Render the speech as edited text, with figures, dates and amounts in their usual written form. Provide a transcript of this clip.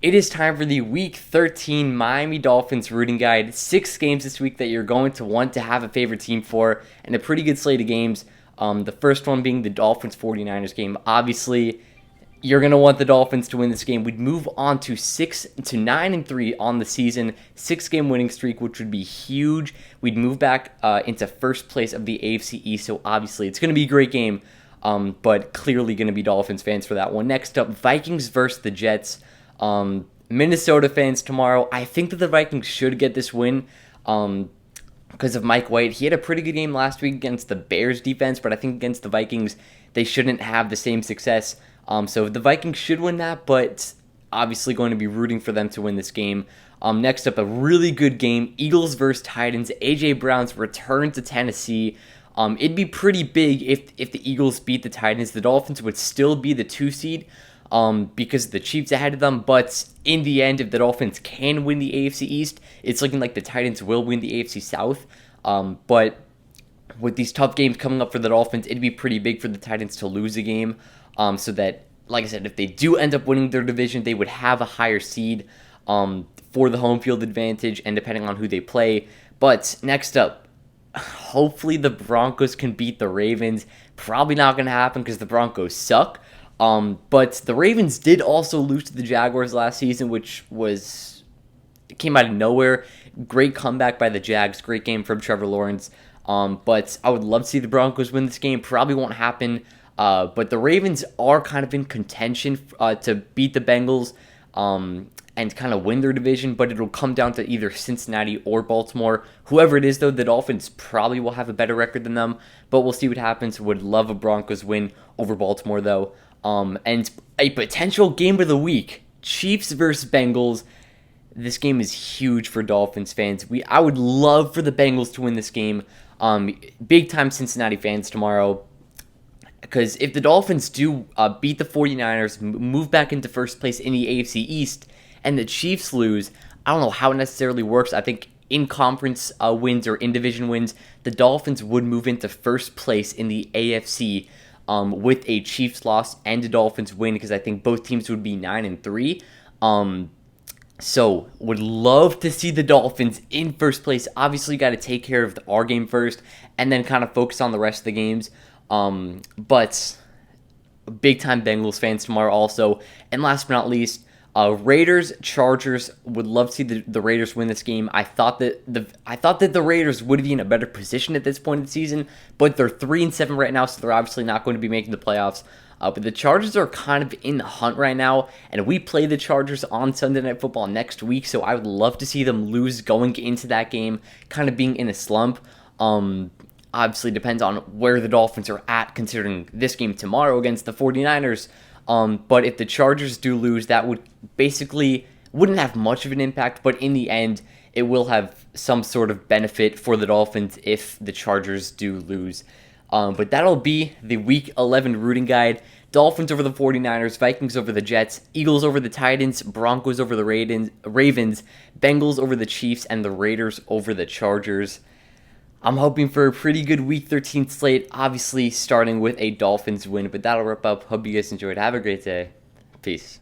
It is time for the Week 13 Miami Dolphins rooting guide. 6 games this week that you're going to want to have a favorite team for, and a pretty good slate of games. The first one being the Dolphins 49ers game. Obviously, you're going to want the Dolphins to win this game. We'd move on to 9-3 on the season, 6-game winning streak, which would be huge. We'd move back into first place of the AFC East, so obviously it's going to be a great game, but clearly going to be Dolphins fans for that one. Next up, Vikings versus the Jets. Minnesota fans tomorrow. I think that the Vikings should get this win because of Mike White. He had a pretty good game last week against the Bears defense, but I think against the Vikings, they shouldn't have the same success. So the Vikings should win that, but obviously going to be rooting for them to win this game. Next up, a really good game, Eagles versus Titans. A.J. Brown's return to Tennessee. It'd be pretty big if the Eagles beat the Titans. The Dolphins would still be the 2 seed because the Chiefs ahead of them. But in the end, if the Dolphins can win the AFC East, it's looking like the Titans will win the AFC South. But with these tough games coming up for the Dolphins, it'd be pretty big for the Titans to lose a game. So that, like I said, if they do end up winning their division, they would have a higher seed for the home field advantage, and depending on who they play. But next up, hopefully the Broncos can beat the Ravens. Probably not going to happen because the Broncos suck. But the Ravens did also lose to the Jaguars last season, which came out of nowhere. Great comeback by the Jags. Great game from Trevor Lawrence. But I would love to see the Broncos win this game. Probably won't happen. But the Ravens are kind of in contention to beat the Bengals and kind of win their division, but it'll come down to either Cincinnati or Baltimore. Whoever it is, though, the Dolphins probably will have a better record than them, but we'll see what happens. Would love a Broncos win over Baltimore, though. And a potential game of the week, Chiefs versus Bengals. This game is huge for Dolphins fans. I would love for the Bengals to win this game. Big-time Cincinnati fans tomorrow. Because if the Dolphins do beat the 49ers, move back into first place in the AFC East, and the Chiefs lose, I don't know how it necessarily works. I think in conference wins or in division wins, the Dolphins would move into first place in the AFC with a Chiefs loss and a Dolphins win, because I think both teams would be 9-3. So would love to see the Dolphins in first place. Obviously, got to take care of our game first, and then kind of focus on the rest of the games. But big time Bengals fans tomorrow also. And last but not least, Raiders Chargers. Would love to see the Raiders win this game. I thought that the Raiders would be in a better position at this point in the season, but they're 3-7 right now, so they're obviously not going to be making the playoffs. But the Chargers are kind of in the hunt right now, and we play the Chargers on Sunday Night Football next week, so I would love to see them lose going into that game, kind of being in a slump. Obviously depends on where the Dolphins are at, considering this game tomorrow against the 49ers. But if the Chargers do lose, that wouldn't have much of an impact, but in the end, it will have some sort of benefit for the Dolphins if the Chargers do lose. But that'll be the Week 11 rooting guide. Dolphins over the 49ers, Vikings over the Jets, Eagles over the Titans, Broncos over the Ravens, Bengals over the Chiefs, and the Raiders over the Chargers. I'm hoping for a pretty good Week 13 slate, obviously starting with a Dolphins win, but that'll wrap up. Hope you guys enjoyed. Have a great day. Peace.